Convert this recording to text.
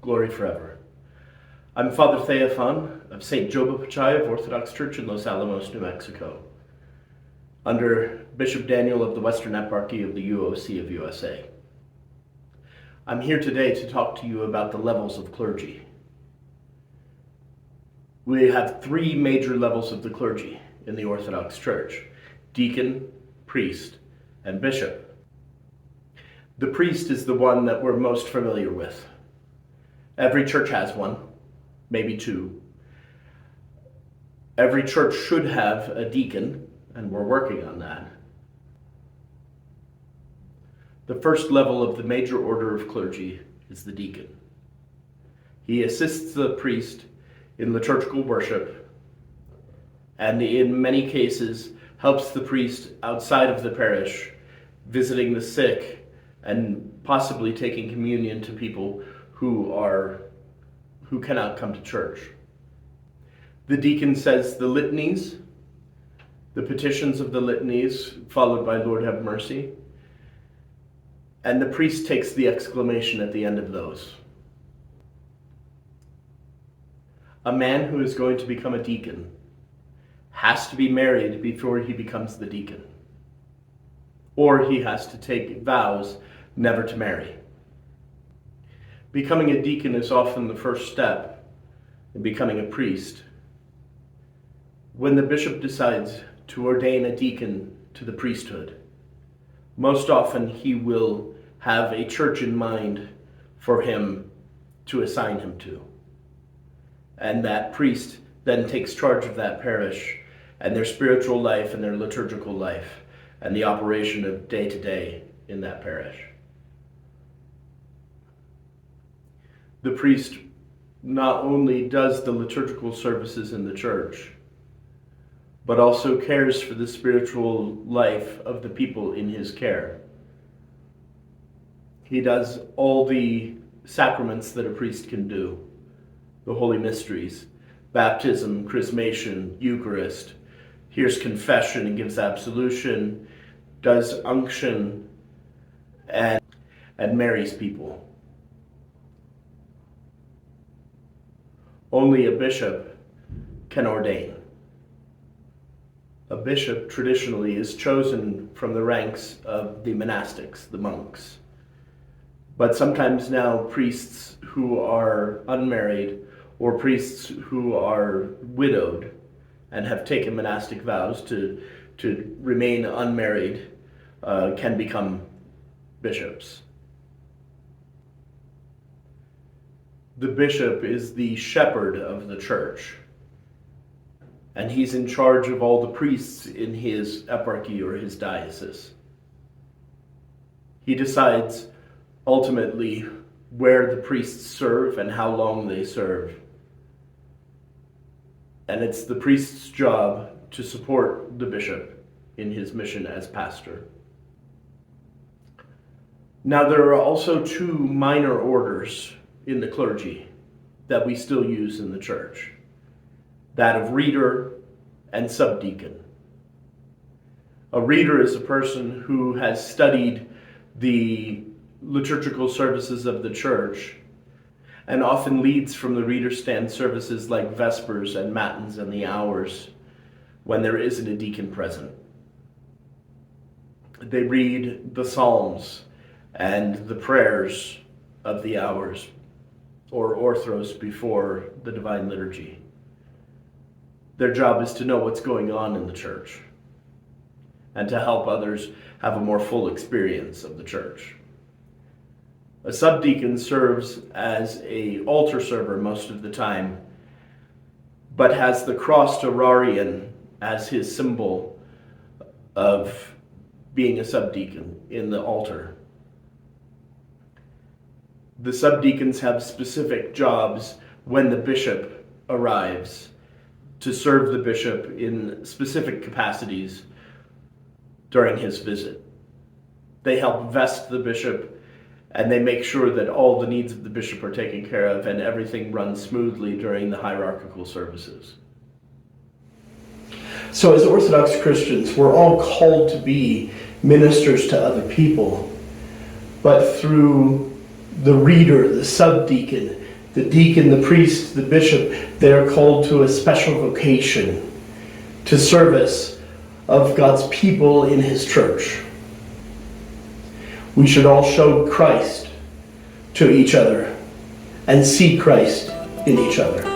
glory forever. I'm Father Theophan of St. Joba Pachai of Orthodox Church in Los Alamos, New Mexico, under Bishop Daniel of the Western Eparchy of the UOC of USA. I'm here today to talk to you about the levels of clergy. We have three major levels of the clergy in the Orthodox Church: deacon, priest, and bishop. The priest is the one that we're most familiar with. Every church has one, maybe two. Every church should have a deacon, and we're working on that. The first level of the major order of clergy is the deacon. He assists the priest in liturgical worship, and in many cases helps the priest outside of the parish, visiting the sick and possibly taking communion to people who cannot come to church. The deacon says the litanies, the petitions of the litanies, followed by Lord have mercy, and the priest takes the exclamation at the end of those. A man who is going to become a deacon has to be married before he becomes the deacon, or he has to take vows never to marry. Becoming a deacon is often the first step in becoming a priest. When the bishop decides to ordain a deacon to the priesthood, most often he will have a church in mind for him to assign him to. And that priest then takes charge of that parish and their spiritual life and their liturgical life and the operation of day to day in that parish. The priest not only does the liturgical services in the church, but also cares for the spiritual life of the people in his care. He does all the sacraments that a priest can do, the holy mysteries, baptism, chrismation, Eucharist, hears confession and gives absolution, does unction, and marries people. Only a bishop can ordain. A bishop traditionally is chosen from the ranks of the monastics, the monks. But sometimes now priests who are unmarried or priests who are widowed and have taken monastic vows to remain unmarried can become bishops. The bishop is the shepherd of the church, and he's in charge of all the priests in his eparchy or his diocese. He decides ultimately where the priests serve and how long they serve. And it's the priest's job to support the bishop in his mission as pastor. Now, there are also two minor orders in the clergy that we still use in the church: that of reader and subdeacon. A reader is a person who has studied the liturgical services of the church and often leads from the reader stand services like Vespers and Matins and the hours when there isn't a deacon present. They read the Psalms and the prayers of the hours, or orthros before the Divine Liturgy. Their job is to know what's going on in the church and to help others have a more full experience of the church. A subdeacon serves as an altar server most of the time, but has the crossed orarion as his symbol of being a subdeacon in the altar. The subdeacons have specific jobs when the bishop arrives to serve the bishop in specific capacities during his visit. They help vest the bishop, and they make sure that all the needs of the bishop are taken care of and everything runs smoothly during the hierarchical services. So as Orthodox Christians, we're all called to be ministers to other people, but through the reader, the subdeacon, The deacon, the priest, the bishop, they are called to a special vocation, to service of God's people in his church. We should all show Christ to each other and see Christ in each other.